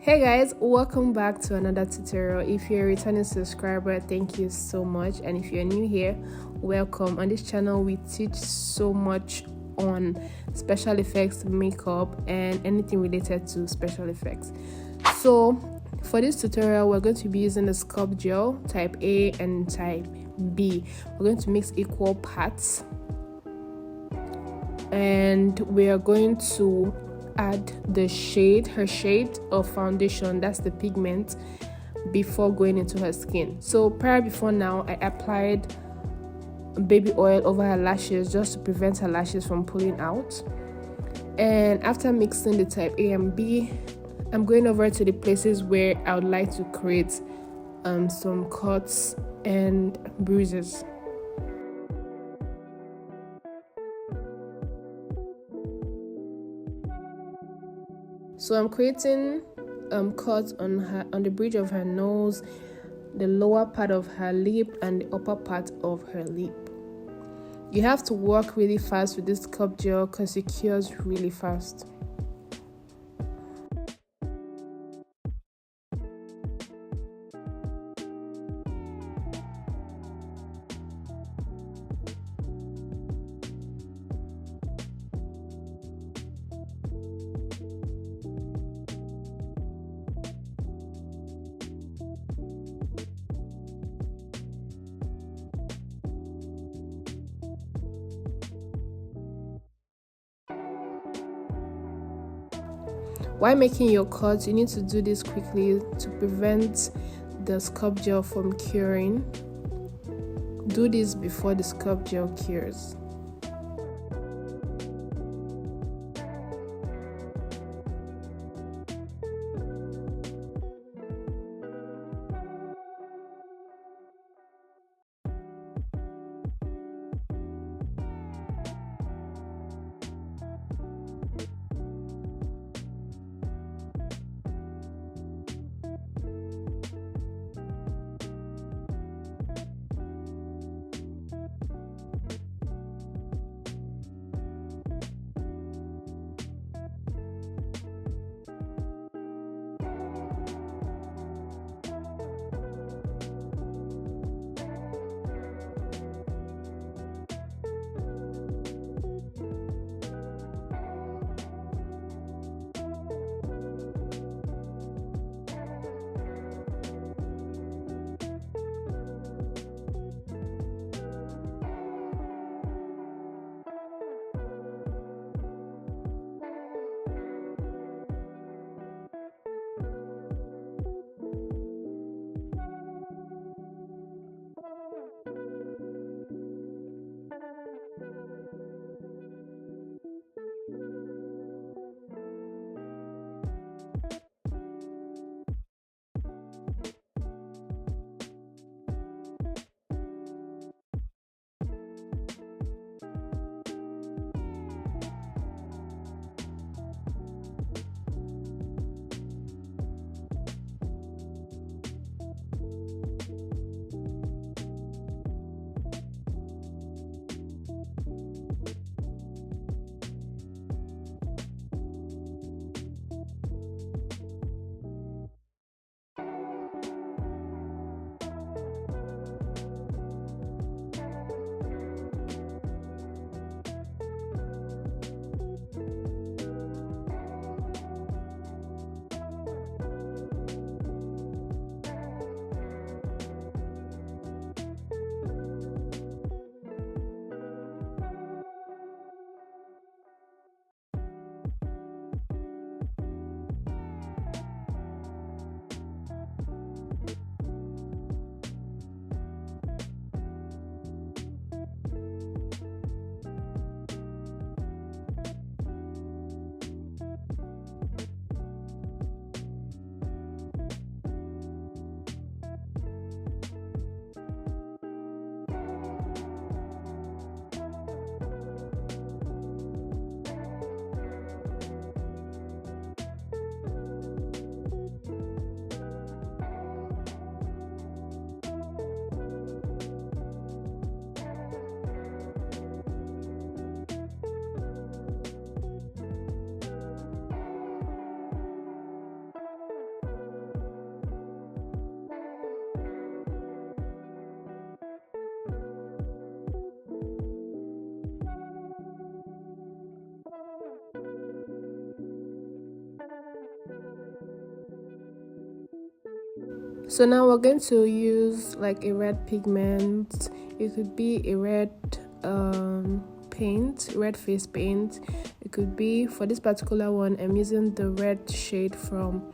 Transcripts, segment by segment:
Hey guys, welcome back to another tutorial. If you're a returning subscriber, thank you so much, and if you're new here, welcome. On this channel we teach so much on special effects, makeup, and anything related to special effects. So for this tutorial we're going to be using the Sculpt Gel type A and type B. We're going to mix equal parts, and we are going to add her shade of foundation, that's the pigment, before going into her skin. So before now I applied baby oil over her lashes just to prevent her lashes from pulling out, and after mixing the type A and B, I'm going over to the places where I would like to create some cuts and bruises. So I'm creating cuts on the bridge of her nose, the lower part of her lip, and the upper part of her lip. You have to work really fast with this Sculpt Gel because it cures really fast. While making your cuts, you need to do this quickly to prevent the Sculpt Gel from curing. Do this before the Sculpt Gel cures. So now we're going to use like a red pigment. It could be a red paint, red face paint. It could be, for this particular one, I'm using the red shade from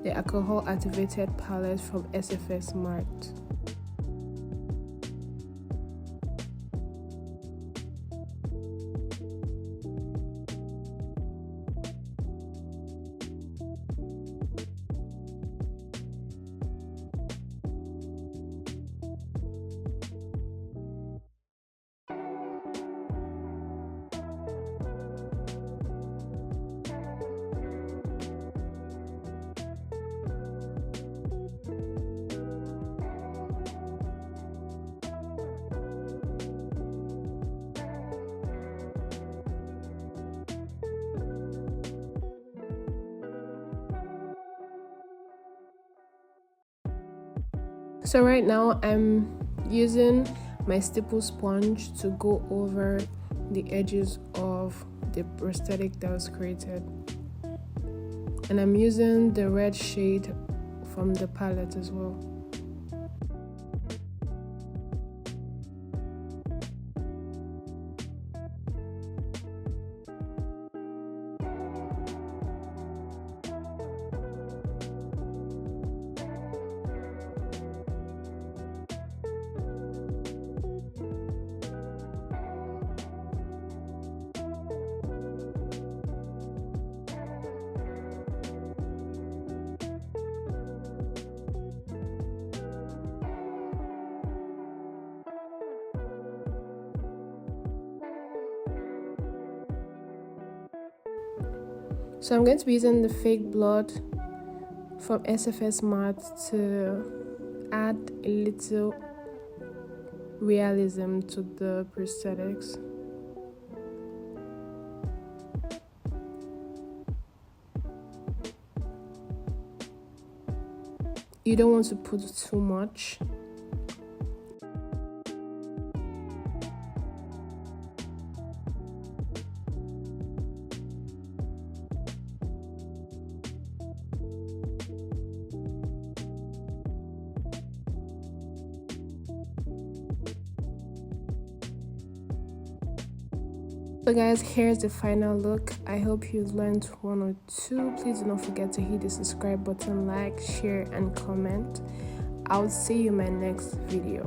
the alcohol activated palette from SFS Mart. So right now I'm using my stipple sponge to go over the edges of the prosthetic that was created, and I'm using the red shade from the palette as well. So I'm going to be using the fake blood from SFS Mart to add a little realism to the prosthetics. You don't want to put too much. So guys, here's the final look. I hope you learned one or two. Please do not forget to hit the subscribe button, like, share and comment. I'll see you in my next video.